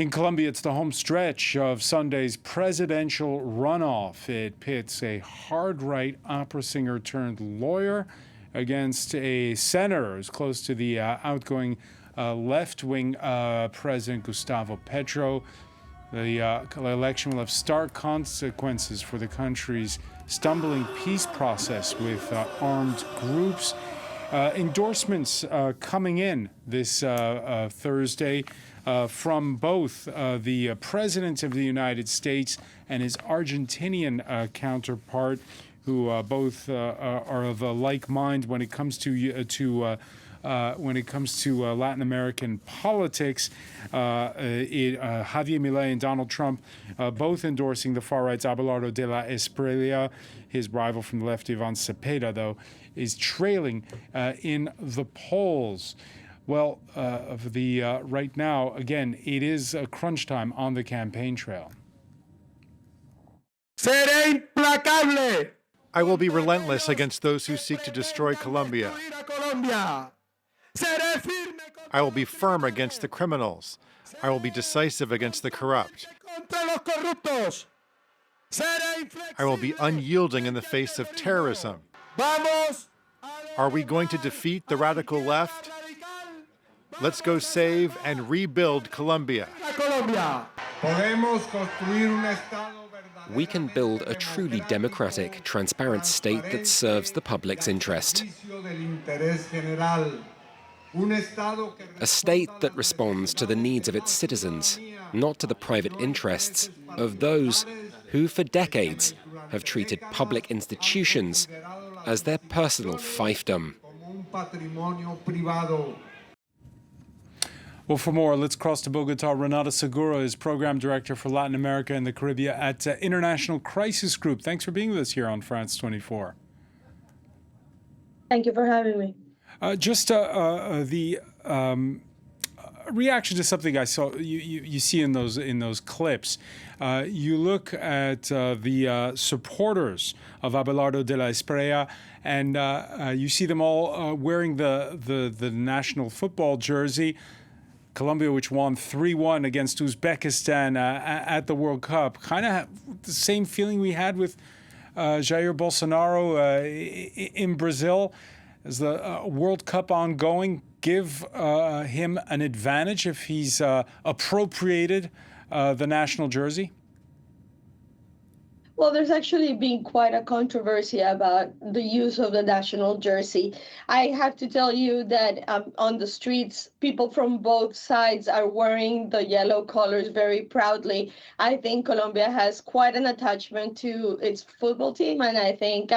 In Colombia, it's the home stretch of Sunday's presidential runoff. It pits a hard-right opera singer turned lawyer against a senator who's close to the outgoing left-wing President Gustavo Petro. The election will have stark consequences for the country's stumbling peace process with armed groups. Endorsements coming in this Thursday from both the President of the United States and his Argentinian counterpart, who both are of a like mind when it comes to Latin American politics. Javier Milei and Donald Trump both endorsing the far right's Abelardo de la Espriella. His rival from the left, Ivan Cepeda, though, is trailing in the polls. Well, right now, again, it is crunch time on the campaign trail. Seré implacable. I will be relentless against those who seek to destroy Colombia. I will be firm against the criminals. I will be decisive against the corrupt. I will be unyielding in the face of terrorism. Are we going to defeat the radical left? Let's go save and rebuild Colombia. We can build a truly democratic, transparent state that serves the public's interest. A state that responds to the needs of its citizens, not to the private interests of those who, for decades, have treated public institutions as their personal fiefdom. Well, for more, let's cross to Bogota. Renata Segura is Program Director for Latin America and the Caribbean at International Crisis Group. Thanks for being with us here on France 24. Thank you for having me. Just the reaction to something I saw you see in those clips. You look at the supporters of Abelardo de la Espriella, and you see them all wearing the national football jersey. Colombia, which won 3-1 against Uzbekistan at the World Cup, kind of the same feeling we had with Jair Bolsonaro in Brazil. Is the World Cup ongoing give him an advantage if he's appropriated the national jersey? Well, there's actually been quite a controversy about the use of the national jersey. I have to tell you that on the streets, people from both sides are wearing the yellow colors very proudly. I think Colombia has quite an attachment to its football team, and I think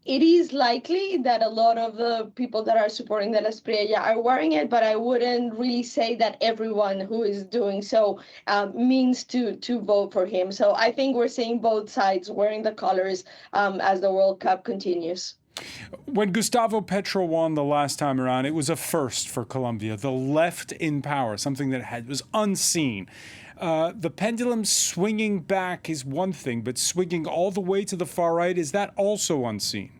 it is likely that a lot of the people that are supporting De La Espriella are wearing it, but I wouldn't really say that everyone who is doing so means to vote for him. So I think we're seeing both sides wearing the colors as the World Cup continues. When Gustavo Petro won the last time around, it was a first for Colombia. The left in power, something that was unseen. The pendulum swinging back is one thing, but swinging all the way to the far right, is that also unseen?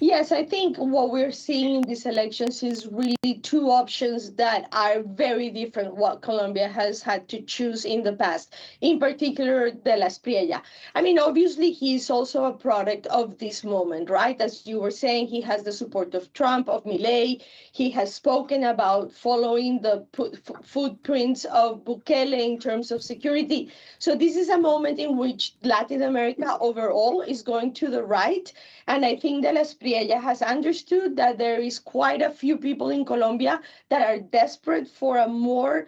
Yes, I think what we're seeing in these elections is really two options that are very different what Colombia has had to choose in the past, in particular De La Espriella. I mean, obviously, he's also a product of this moment, right? As you were saying, he has the support of Trump, of Milei. He has spoken about following the footprints of Bukele in terms of security. So this is a moment in which Latin America overall is going to the right. And I think De La Espriella has understood that there is quite a few people in Colombia that are desperate for a more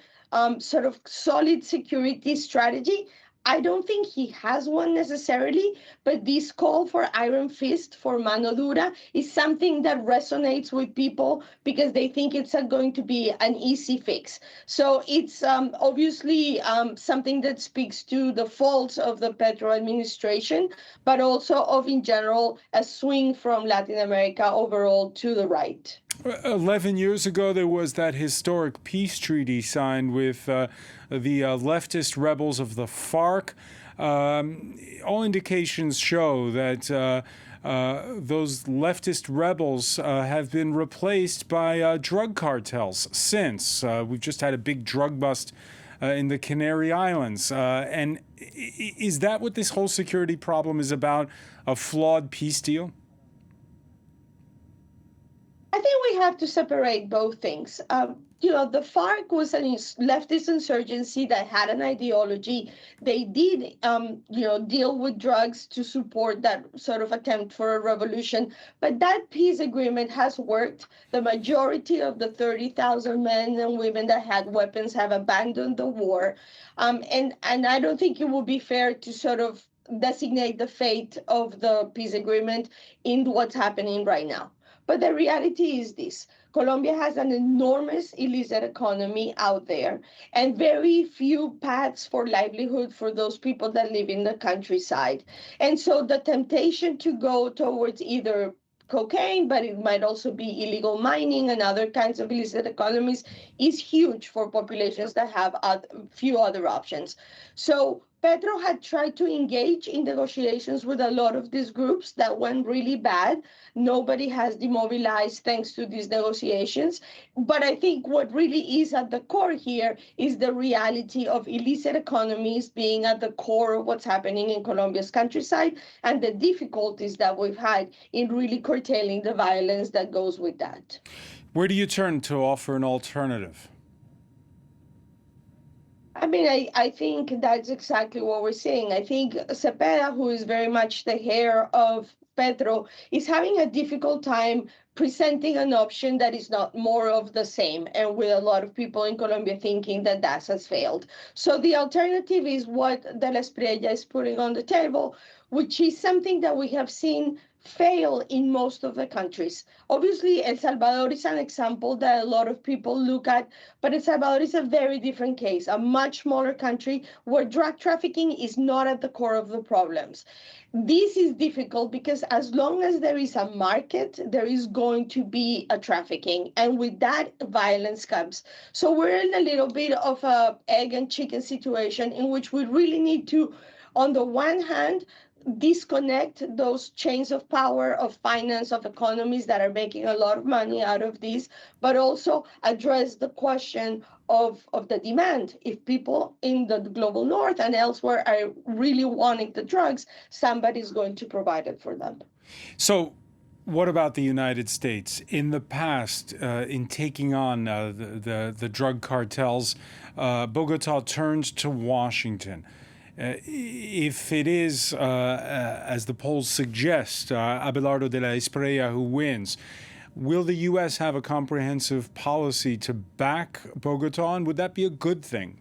sort of solid security strategy. I don't think he has one necessarily, but this call for iron fist, for mano dura, is something that resonates with people because they think it's going to be an easy fix. So it's obviously something that speaks to the faults of the Petro administration, but also of, in general, a swing from Latin America overall to the right. 11 years ago, there was that historic peace treaty signed with the leftist rebels of the FARC. All indications show that those leftist rebels have been replaced by drug cartels since. We've just had a big drug bust in the Canary Islands. And is that what this whole security problem is about, a flawed peace deal? I think we have to separate both things. The FARC was a leftist insurgency that had an ideology. They did, deal with drugs to support that sort of attempt for a revolution. But that peace agreement has worked. The majority of the 30,000 men and women that had weapons have abandoned the war. And I don't think it would be fair to sort of designate the fate of the peace agreement in what's happening right now. But the reality is this. Colombia has an enormous illicit economy out there and very few paths for livelihood for those people that live in the countryside. And so the temptation to go towards either cocaine, but it might also be illegal mining and other kinds of illicit economies is huge for populations that have few other options. So Petro had tried to engage in negotiations with a lot of these groups that went really bad. Nobody has demobilized thanks to these negotiations. But I think what really is at the core here is the reality of illicit economies being at the core of what's happening in Colombia's countryside and the difficulties that we've had in really curtailing the violence that goes with that. Where do you turn to offer an alternative? I mean, I think that's exactly what we're seeing. I think Cepeda, who is very much the heir of Petro, is having a difficult time presenting an option that is not more of the same, and with a lot of people in Colombia thinking that that has failed. So the alternative is what the Espriella is putting on the table, which is something that we have seen fail in most of the countries. Obviously, El Salvador is an example that a lot of people look at, but El Salvador is a very different case, a much smaller country where drug trafficking is not at the core of the problems. This is difficult because as long as there is a market, there is going to be a trafficking, and with that, violence comes. So we're in a little bit of a egg and chicken situation in which we really need to, on the one hand, disconnect those chains of power, of finance, of economies that are making a lot of money out of this, but also address the question of the demand. If people in the global north and elsewhere are really wanting the drugs, somebody's going to provide it for them. So what about the United States? In the past, in taking on the drug cartels, Bogota turned to Washington. If it is, as the polls suggest, Abelardo de la Espriella who wins, will the U.S. have a comprehensive policy to back Bogota, and would that be a good thing?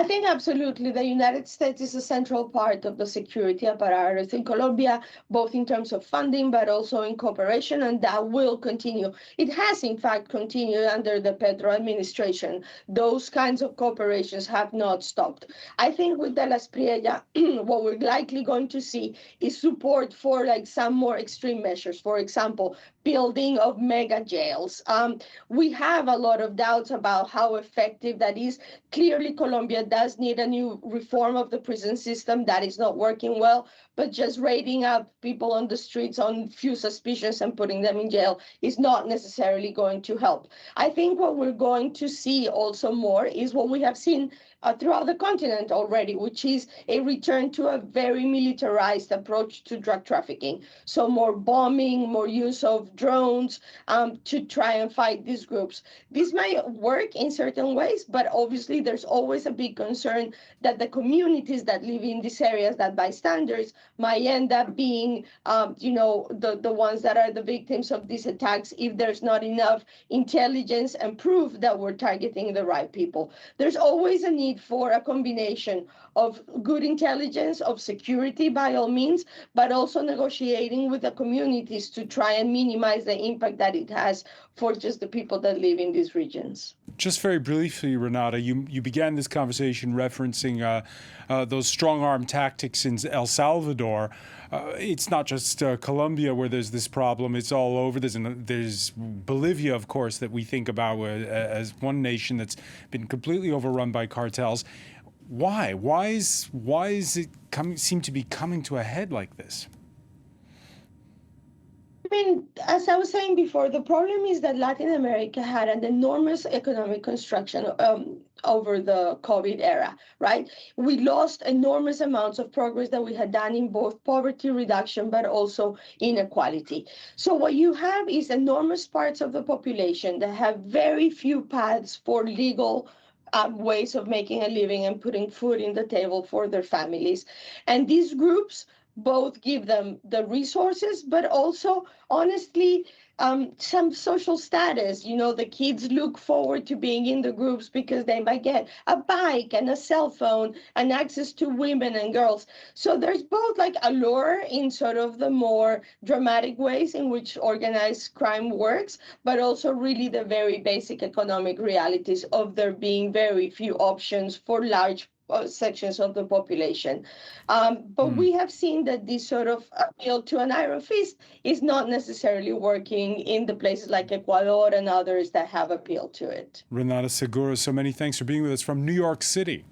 I think absolutely the United States is a central part of the security apparatus in Colombia, both in terms of funding, but also in cooperation, and that will continue. It has, in fact, continued under the Petro administration. Those kinds of cooperations have not stopped. I think with De La Espriella, what we're likely going to see is support for some more extreme measures. For example, building of mega jails. We have a lot of doubts about how effective that is. Clearly, Colombia does need a new reform of the prison system that is not working well, but just raiding up people on the streets on few suspicions and putting them in jail is not necessarily going to help. I think what we're going to see also more is what we have seen throughout the continent already, which is a return to a very militarized approach to drug trafficking. So more bombing, more use of drones to try and fight these groups. This might work in certain ways, but obviously there's always a big concern that the communities that live in these areas, that bystanders, might end up being, the ones that are the victims of these attacks if there's not enough intelligence and proof that we're targeting the right people. There's always a need for a combination of good intelligence, of security by all means, but also negotiating with the communities to try and minimize the impact that it has for just the people that live in these regions. Just very briefly, Renata, you began this conversation referencing those strong-arm tactics in El Salvador. It's not just Colombia where there's this problem. It's all over. There's Bolivia, of course, that we think about as one nation that's been completely overrun by cartels. Why? Why is it seem to be coming to a head like this? I mean, as I was saying before, the problem is that Latin America had an enormous economic construction over the COVID era, right? We lost enormous amounts of progress that we had done in both poverty reduction, but also inequality. So what you have is enormous parts of the population that have very few paths for legal ways of making a living and putting food in the table for their families. And these groups both give them the resources, but also, honestly, some social status. You know, the kids look forward to being in the groups because they might get a bike and a cell phone and access to women and girls. So there's both like allure in sort of the more dramatic ways in which organized crime works, but also really the very basic economic realities of there being very few options for large sections of the population. But we have seen that this sort of appeal to an iron fist is not necessarily working in the places like Ecuador and others that have appealed to it. Renata Segura, so many thanks for being with us from New York City.